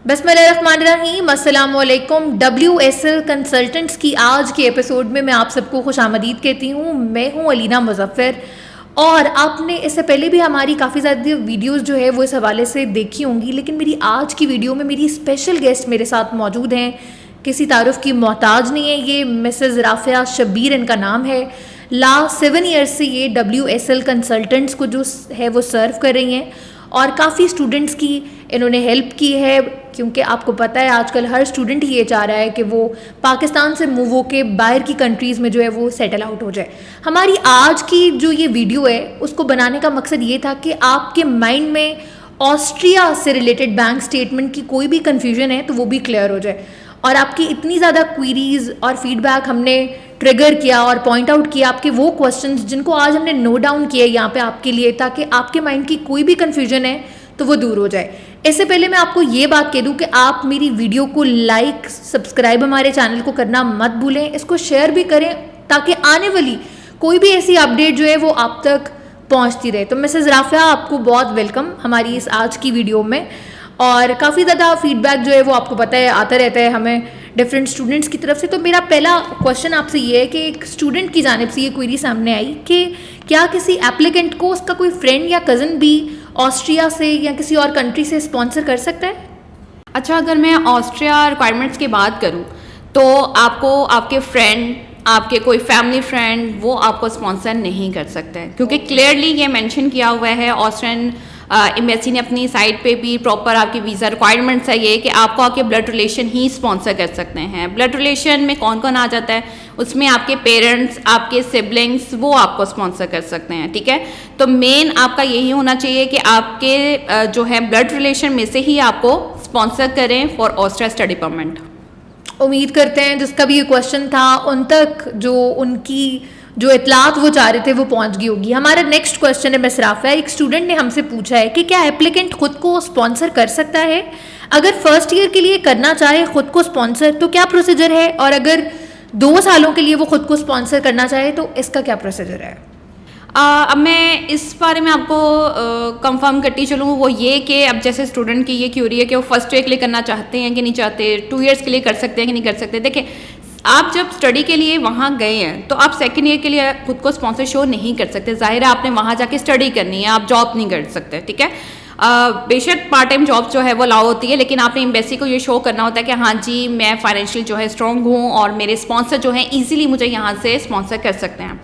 बिस्मिल्लाहिर्रहमानिर्रहीम, अस्सलामुअलैकुम। WSL consultants की आज के एपिसोड में मैं आप सबको खुशामदीद कहती हूँ। मैं हूँ अलीना मुज़फ़्फ़र और आपने इससे पहले भी हमारी काफ़ी ज़्यादा वीडियोस जो है वो इस हवाले से देखी होंगी, लेकिन मेरी आज की वीडियो में मेरी स्पेशल गेस्ट मेरे साथ मौजूद हैं। किसी तारुफ की मोहताज नहीं है, ये मिसेज़ राफ़िया शब्बीर इनका नाम है। लास्ट 7 ईयर्स से ये WSL कंसल्टेंट्स को जो है वो सर्व कर रही हैं और काफ़ी स्टूडेंट्स की इन्होंने हेल्प की है, क्योंकि आपको पता है आजकल हर स्टूडेंट ये चाह रहा है कि वो पाकिस्तान से मूव होके बाहर की कंट्रीज़ में जो है वो सेटल आउट हो जाए। हमारी आज की जो ये वीडियो है उसको बनाने का मकसद ये था कि आपके माइंड में ऑस्ट्रिया से रिलेटेड बैंक स्टेटमेंट की कोई भी कन्फ्यूजन है तो वो भी क्लियर हो जाए। और आपकी इतनी ज़्यादा क्वीरीज और फीडबैक हमने ट्रिगर किया और पॉइंट आउट किया आपके वो क्वेश्चंस जिनको आज हमने नोट डाउन किया यहाँ पे आपके लिए, ताकि आपके माइंड की कोई भी कन्फ्यूजन है तो वो दूर हो जाए। इससे पहले मैं आपको ये बात कह दूं कि आप मेरी वीडियो को लाइक सब्सक्राइब हमारे चैनल को करना मत भूलें, इसको शेयर भी करें ताकि आने वाली कोई भी ऐसी अपडेट जो है वो आप तक पहुंचती रहे। तो मिसेज़ राफ़िया, आपको बहुत वेलकम हमारी इस आज की वीडियो में। और काफ़ी ज़्यादा फीडबैक जो है वो आपको पता है आता रहता है हमें डिफरेंट स्टूडेंट्स की तरफ से। तो मेरा पहला क्वेश्चन आपसे ये है कि एक स्टूडेंट की जानिब से ये क्वेरी सामने आई कि क्या किसी एप्लीकेंट को उसका कोई फ्रेंड या कज़न भी ऑस्ट्रिया से या किसी और कंट्री से स्पॉन्सर कर सकता है? अच्छा, अगर मैं ऑस्ट्रिया रिक्वायरमेंट्स की बात करूं तो आपको आपके फ्रेंड, आपके कोई फैमिली फ्रेंड वो आपको स्पॉन्सर नहीं कर सकते हैं, क्योंकि क्लियरली ये मेंशन किया हुआ है ऑस्ट्रियन एम्बेसी ने अपनी साइट पे भी प्रॉपर आपकी वीज़ा रिक्वायरमेंट्स है ये कि आपको आपके ब्लड रिलेशन ही स्पॉन्सर कर सकते हैं। ब्लड रिलेशन में कौन कौन आ जाता है, उसमें आपके पेरेंट्स, आपके सिबलिंग्स, वो आपको स्पॉन्सर कर सकते हैं। ठीक है, तो मेन आपका यही होना चाहिए कि आपके जो है ब्लड रिलेशन में से ही आपको स्पॉन्सर करें फॉर ऑस्ट्रिया स्टडी परमिट। उम्मीद करते हैं जिसका भी ये क्वेश्चन था उन तक जो उनकी जो इतलात वो चाह रहे थे वो पहुंच गई होगी। हमारा नेक्स्ट क्वेश्चन है मिस राफ़िया, एक स्टूडेंट ने हमसे पूछा है कि क्या एप्लीकेंट खुद को स्पॉन्सर कर सकता है? अगर फर्स्ट ईयर के लिए करना चाहे खुद को स्पॉन्सर तो क्या प्रोसीजर है, और अगर 2 सालों के लिए वो खुद को स्पॉन्सर करना चाहे तो इसका क्या प्रोसीजर है? अब मैं इस बारे में आपको कंफर्म करती चलूँ, वो ये कि अब जैसे स्टूडेंट की ये क्यूरी है कि वो फर्स्ट ईयर के लिए करना चाहते हैं कि नहीं चाहते, 2 इयर्स के लिए कर सकते हैं कि नहीं कर सकते। देखिए, आप जब स्टडी के लिए वहाँ गए हैं तो आप सेकेंड ईयर के लिए खुद को स्पॉन्सर शो नहीं कर सकते। जाहिर है आपने वहाँ जाके स्टडी करनी है, आप जॉब नहीं कर सकते। ठीक है, बेशक पार्ट टाइम जॉब जो है वो अलाउ होती है, लेकिन आपने एम्बेसी को ये शो करना होता है कि हाँ जी मैं फाइनेंशियल जो है स्ट्रॉन्ग हूँ और मेरे स्पॉन्सर जो हैं ईजिली मुझे यहाँ से स्पॉन्सर कर सकते हैं।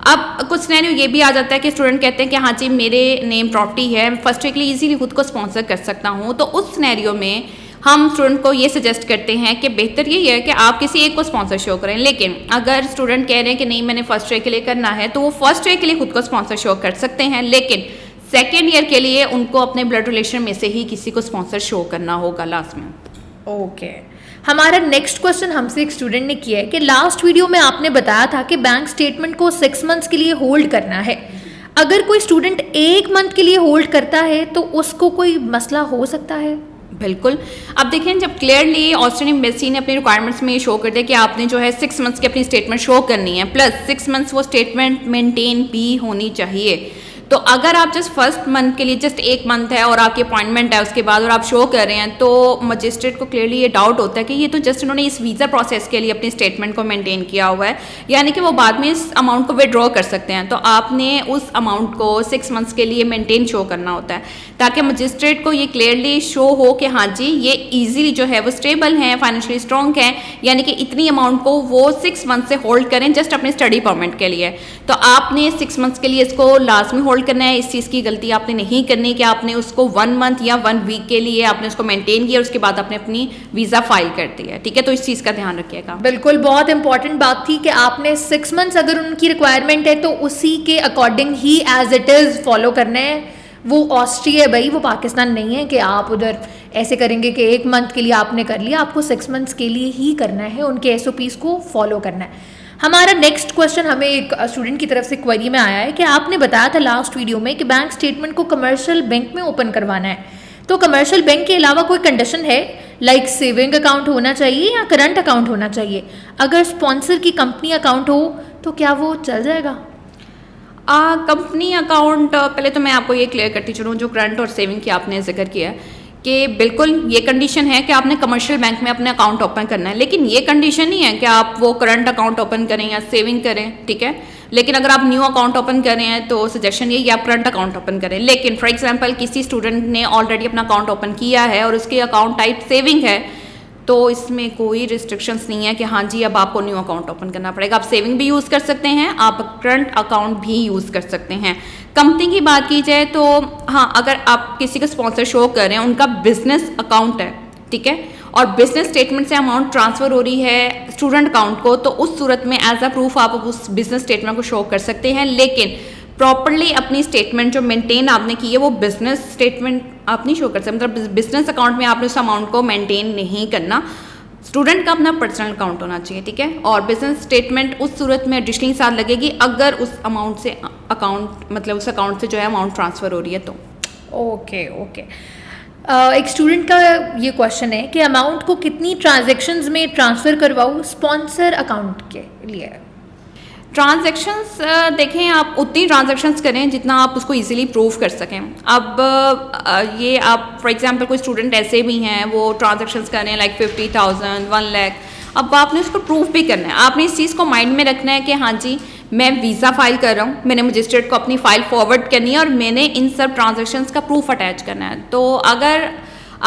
अब कुछ सिनेरियो ये भी आ जाता है कि स्टूडेंट कहते हैं कि हाँ जी मेरे नेम प्रॉपर्टी है, फर्स्ट ईयर के लिए ईजिली खुद को स्पॉन्सर कर सकता हूँ। तो उस सिनेरियो में हम स्टूडेंट को ये सजेस्ट करते हैं कि बेहतर यही है कि आप किसी एक को स्पॉन्सर शो करें। लेकिन अगर स्टूडेंट कह रहे हैं कि नहीं मैंने फर्स्ट ईयर के लिए करना है तो वो फर्स्ट ईयर के लिए खुद को स्पॉन्सर शो कर सकते हैं, लेकिन सेकेंड ईयर के लिए उनको अपने ब्लड रिलेशन में से ही किसी को स्पॉन्सर शो करना होगा लास्ट में। ओके, हमारा नेक्स्ट क्वेश्चन हमसे एक स्टूडेंट ने किया है कि लास्ट वीडियो में आपने बताया था कि बैंक स्टेटमेंट को 6 मंथ्स के लिए होल्ड करना है। अगर कोई स्टूडेंट 1 मंथ के लिए होल्ड करता है तो उसको कोई मसला हो सकता है? बिल्कुल। अब देखें, जब क्लियरली ऑस्ट्रियन एम्बेसी ने अपनी रिक्वायरमेंट्स में ये शो कर दिया कि आपने जो है 6 मंथ्स की अपनी स्टेटमेंट शो करनी है, प्लस 6 मंथ्स वो स्टेटमेंट मेंटेन भी होनी चाहिए। तो अगर आप जस्ट फर्स्ट मंथ के लिए जस्ट 1 मंथ है और आपकी अपॉइंटमेंट है उसके बाद और आप शो कर रहे हैं तो मजिस्ट्रेट को क्लियरली ये डाउट होता है कि ये तो जस्ट उन्होंने इस वीज़ा प्रोसेस के लिए अपनी स्टेटमेंट को मेंटेन किया हुआ है, यानी कि वो बाद में इस अमाउंट को विड्रॉ कर सकते हैं। तो आपने उस अमाउंट को 6 मंथ्स के लिए मेंटेन शो करना होता है ताकि मजिस्ट्रेट को ये क्लियरली शो हो कि हाँ जी ये ईजिली जो है वो स्टेबल हैं, फाइनेंशियली स्ट्रॉन्ग हैं, यानी कि इतनी अमाउंट को वो 6 मंथ से होल्ड करें जस्ट अपने स्टडी परमिट के लिए। तो आपने 6 मंथ्स के लिए इसको लाजमी होल्ड करना है। इस चीज़ की गलती आपने नहीं करनी कि आपने उसको 1 मंथ या 1 वीक के लिए आपने उसको मेंटेन किया और उसके बाद आपने अपनी वीज़ा फाइल कर दिया। ठीक है, तो इस चीज़ का ध्यान रखिएगा। बिल्कुल, बहुत इंपॉर्टेंट बात थी कि आपने 6 मंथ्स अगर उनकी रिक्वायरमेंट है तो उसी के अकॉर्डिंग ही एज इट इज़ फॉलो करना है। वो ऑस्ट्रिया है भाई, वो पाकिस्तान नहीं है कि आप उधर ऐसे करेंगे कि 1 मंथ के लिए आपने कर लिया। आपको 6 मंथ्स के लिए ही करना है, उनके SOPs को फॉलो करना है। हमारा नेक्स्ट क्वेश्चन हमें एक स्टूडेंट की तरफ से क्वेरी में आया है कि आपने बताया था लास्ट वीडियो में कि बैंक स्टेटमेंट को कमर्शियल बैंक में ओपन करवाना है, तो कमर्शियल बैंक के अलावा कोई कंडीशन है, लाइक सेविंग अकाउंट होना चाहिए या करंट अकाउंट होना चाहिए? अगर स्पॉन्सर की कंपनी अकाउंट हो तो क्या वो चल जाएगा? कंपनी अकाउंट, पहले तो मैं आपको ये क्लियर करती चलूँ, जो करंट और सेविंग की आपने जिक्र किया है कि बिल्कुल ये कंडीशन है कि आपने कमर्शियल बैंक में अपने अकाउंट ओपन करना है, लेकिन ये कंडीशन नहीं है कि आप वो करंट अकाउंट ओपन करें या सेविंग करें, ठीक है। लेकिन अगर आप न्यू अकाउंट ओपन कर रहे हैं तो सजेशन ये कि आप करंट अकाउंट ओपन करें। लेकिन फॉर एग्जांपल किसी स्टूडेंट ने ऑलरेडी अपना अकाउंट ओपन किया है और उसके अकाउंट टाइप सेविंग है, तो इसमें कोई रिस्ट्रिक्शंस नहीं है कि हाँ जी अब आपको न्यू अकाउंट ओपन करना पड़ेगा। आप सेविंग भी यूज़ कर सकते हैं, आप करंट अकाउंट भी यूज़ कर सकते हैं। कंपनी की बात की जाए तो हाँ, अगर आप किसी का स्पॉन्सर शो कर रहे हैं, उनका बिजनेस अकाउंट है, ठीक है, और बिजनेस स्टेटमेंट से अमाउंट ट्रांसफ़र हो रही है स्टूडेंट अकाउंट को, तो उस सूरत में एज अ प्रूफ आप उस बिजनेस स्टेटमेंट को शो कर सकते हैं। लेकिन प्रॉपरली अपनी स्टेटमेंट जो मेंटेन आपने की है वो बिजनेस स्टेटमेंट आप नहीं शो कर सकते, मतलब बिजनेस अकाउंट में आपने उस अमाउंट को मेंटेन नहीं करना। स्टूडेंट का अपना पर्सनल अकाउंट होना चाहिए, ठीक है। और बिजनेस स्टेटमेंट उस सूरत में एडिशनली साथ लगेगी अगर उस अमाउंट से अकाउंट मतलब उस अकाउंट से जो है अमाउंट ट्रांसफ़र हो रही है तो। Okay okay. एक स्टूडेंट का ये क्वेश्चन है कि अमाउंट को कितनी ट्रांजैक्शंस में ट्रांसफ़र करवाऊँ स्पॉन्सर अकाउंट के लिए? ट्रांजैक्शंस देखें, आप उतनी ट्रांजैक्शंस करें जितना आप उसको इजीली प्रूव कर सकें। अब ये आप फॉर एग्जांपल कोई स्टूडेंट ऐसे भी हैं वो ट्रांजैक्शंस कर रहे हैं लाइक 50,000 1 लाख, अब आपने उसको प्रूफ भी करना है। आपने इस चीज़ को माइंड में रखना है कि हाँ जी मैं वीज़ा फाइल कर रहा हूँ, मैंने मजिस्ट्रेट को अपनी फ़ाइल फॉरवर्ड करनी है और मैंने इन सब ट्रांजैक्शंस का प्रूफ अटैच करना है। तो अगर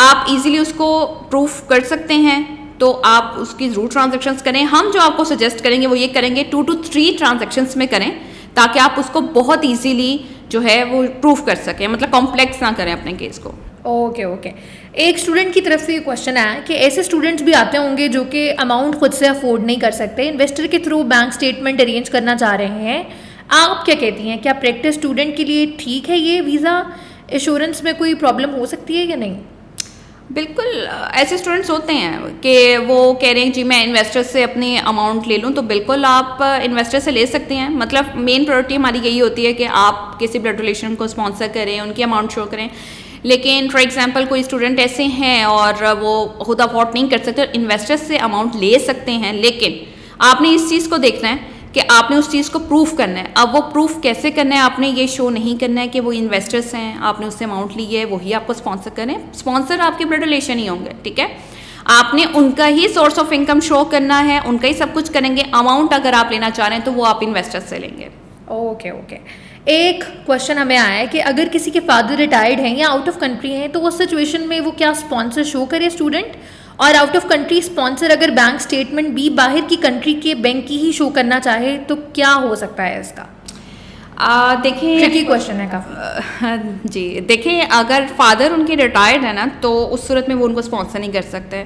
आप इजीली उसको प्रूफ कर सकते हैं तो आप उसकी ज़रूर ट्रांजैक्शंस करें। हम जो आपको सजेस्ट करेंगे वो ये करेंगे 2 to 3 ट्रांजैक्शंस में करें, ताकि आप उसको बहुत इजीली जो है वो प्रूफ कर सकें, मतलब कॉम्प्लेक्स ना करें अपने केस को। Okay okay. एक स्टूडेंट की तरफ से ये क्वेश्चन आया कि ऐसे स्टूडेंट्स भी आते होंगे जो कि अमाउंट खुद से अफोर्ड नहीं कर सकते, इन्वेस्टर के थ्रू बैंक स्टेटमेंट अरेंज करना चाह रहे हैं, आप क्या कहती हैं, क्या प्रैक्टिस स्टूडेंट के लिए ठीक है ये? वीज़ा एश्योरेंस में कोई प्रॉब्लम हो सकती है या नहीं? बिल्कुल, ऐसे स्टूडेंट्स होते हैं कि वो कह रहे हैं जी मैं इन्वेस्टर से अपनी अमाउंट ले लूँ, तो बिल्कुल आप इन्वेस्टर से ले सकते हैं। मतलब मेन प्रायोरिटी हमारी यही होती है कि आप किसी ब्लड रिलेशन को स्पॉन्सर करें, उनकी अमाउंट शो करें। लेकिन फॉर एग्जांपल कोई स्टूडेंट ऐसे हैं और वो खुद अफोर्ड नहीं कर सकते, इन्वेस्टर से अमाउंट ले सकते हैं, लेकिन आपने इस चीज़ को देखना है कि आपने उस चीज़ को प्रूफ करना है। अब वो प्रूफ कैसे करना है, आपने ये शो नहीं करना है कि वो इन्वेस्टर्स हैं, आपने उससे अमाउंट ली है, वही आपको स्पॉन्सर करें। स्पॉन्सर आपके ब्लड रिलेशन ही होंगे, ठीक है। आपने उनका ही सोर्स ऑफ इनकम शो करना है, उनका ही सब कुछ करेंगे। अमाउंट अगर आप लेना चाह रहे हैं तो वो आप इन्वेस्टर्स से लेंगे। Okay okay. एक क्वेश्चन हमें आया है कि अगर किसी के फादर रिटायर्ड हैं या आउट ऑफ कंट्री हैं तो उस सिचुएशन में वो क्या स्पॉन्सर शो करे स्टूडेंट? और आउट ऑफ कंट्री स्पॉन्सर अगर बैंक स्टेटमेंट भी बाहर की कंट्री के बैंक की ही शो करना चाहे तो क्या हो सकता है इसका? देखिए, ट्रिकी क्वेश्चन है काफ़ी। जी देखिए, अगर फादर उनके रिटायर्ड है ना तो उस सूरत में वो उनको स्पॉन्सर नहीं कर सकते।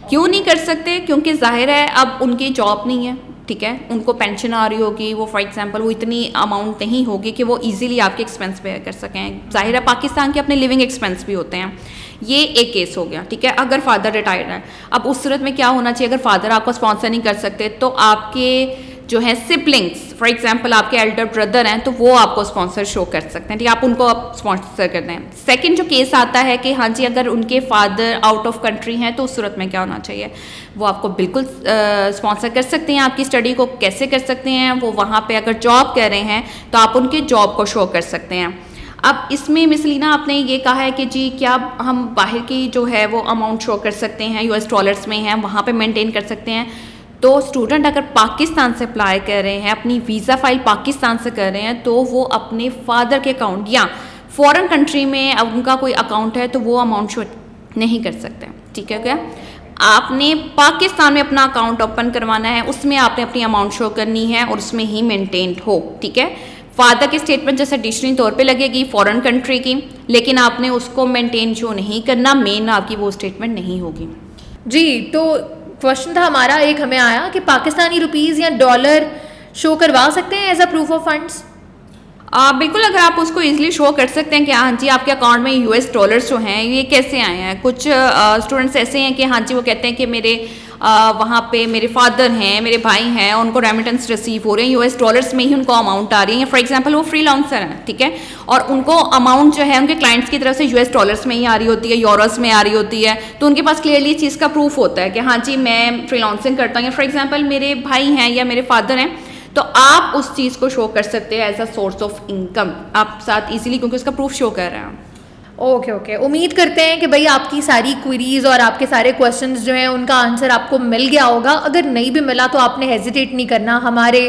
क्यों नहीं कर सकते? क्योंकि जाहिर है अब उनकी जॉब नहीं है, ठीक है, उनको पेंशन आ रही होगी, वो फॉर एग्जांपल वो इतनी अमाउंट नहीं होगी कि वो इजीली आपके एक्सपेंस पे कर सकें। जाहिर है पाकिस्तान के अपने लिविंग एक्सपेंस भी होते हैं। ये एक केस हो गया, ठीक है, अगर फादर रिटायर्ड है। अब उस सूरत में क्या होना चाहिए, अगर फादर आपको स्पॉन्सर नहीं कर सकते तो आपके जो है सिबलिंग्स, फॉर एग्जांपल आपके एल्डर ब्रदर हैं, तो वो आपको स्पॉन्सर शो कर सकते हैं, ठीक है, आप उनको आप स्पॉन्सर कर दें। सेकंड जो केस आता है कि हाँ जी अगर उनके फादर आउट ऑफ कंट्री हैं तो उस सूरत में क्या होना चाहिए, वो आपको बिल्कुल स्पॉन्सर कर सकते हैं। आपकी स्टडी को कैसे कर सकते हैं, वो वहाँ पे अगर जॉब कर रहे हैं तो आप उनके जॉब को शो कर सकते हैं। अब इसमें मिस लीना आपने ये कहा है कि जी क्या हम बाहर की जो है वो अमाउंट शो कर सकते हैं, US डॉलर्स में हैं, वहाँ पे मेंटेन कर सकते हैं। तो स्टूडेंट अगर पाकिस्तान से अप्लाई कर रहे हैं, अपनी वीज़ा फाइल पाकिस्तान से कर रहे हैं, तो वो अपने फादर के अकाउंट या फॉरेन कंट्री में उनका कोई अकाउंट है तो वो अमाउंट शो नहीं कर सकते, ठीक है। क्या आपने पाकिस्तान में अपना अकाउंट ओपन करवाना है, उसमें आपने अपनी अमाउंट शो करनी है और उसमें ही मेंटेन्ड हो, ठीक है। फादर की स्टेटमेंट जैसे एडिशनल तौर पे लगेगी फॉरेन कंट्री की, लेकिन आपने उसको मेंटेन शो नहीं करना, मेन आपकी वो स्टेटमेंट नहीं होगी। जी, तो क्वेश्चन था हमारा एक हमें आया कि पाकिस्तानी रुपीज़ या डॉलर शो करवा सकते हैं as a proof of funds? बिल्कुल, अगर आप उसको इजीली शो कर सकते हैं कि हाँ जी आपके अकाउंट में US डॉलर्स जो हैं ये कैसे आए हैं। कुछ स्टूडेंट्स ऐसे हैं कि हाँ जी वो कहते हैं कि मेरे वहाँ पे मेरे फादर हैं, मेरे भाई हैं, उनको रेमिटेंस रिसीव हो रहे हैं, US डॉलर्स में ही उनको अमाउंट आ रही है। फॉर एग्जांपल वो फ्रीलांसर हैं, ठीक है, और उनको अमाउंट जो है उनके क्लाइंट्स की तरफ से US डॉलर्स में ही आ रही होती है, यूरोस में आ रही होती है, तो उनके पास क्लियरली चीज़ का प्रूफ होता है कि हाँ जी मैं फ्रीलांसिंग करता हूँ, या फॉर एग्जाम्पल मेरे भाई हैं या मेरे फादर हैं, तो आप उस चीज़ को शो कर सकते हैं as a source of income आप साथ इजीली, क्योंकि उसका प्रूफ शो कर रहे हैं। ओके ओके, उम्मीद करते हैं कि भाई आपकी सारी क्वेरीज और आपके सारे क्वेश्चंस जो हैं उनका आंसर आपको मिल गया होगा। अगर नहीं भी मिला तो आपने हेजिटेट नहीं करना, हमारे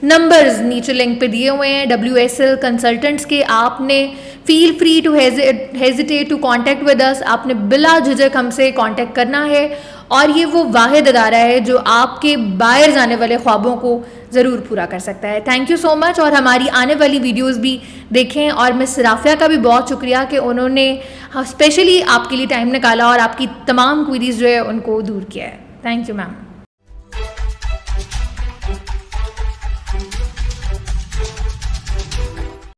नंबर्स नीचे लिंक पे दिए हुए हैं WSL कंसल्टेंट्स के, आपने feel free to hesitate to contact with us, आपने बिला झिझक हमसे कांटेक्ट करना है। और ये वो वाहिद अदारा है जो आपके बाहर जाने वाले ख्वाबों को ज़रूर पूरा कर सकता है। थैंक यू सो मच, और हमारी आने वाली वीडियोस भी देखें। और मिस राफिया का भी बहुत शुक्रिया कि उन्होंने स्पेशली आपके लिए टाइम निकाला और आपकी तमाम क्वेरीज जो है उनको दूर किया है। Thank you ma'am.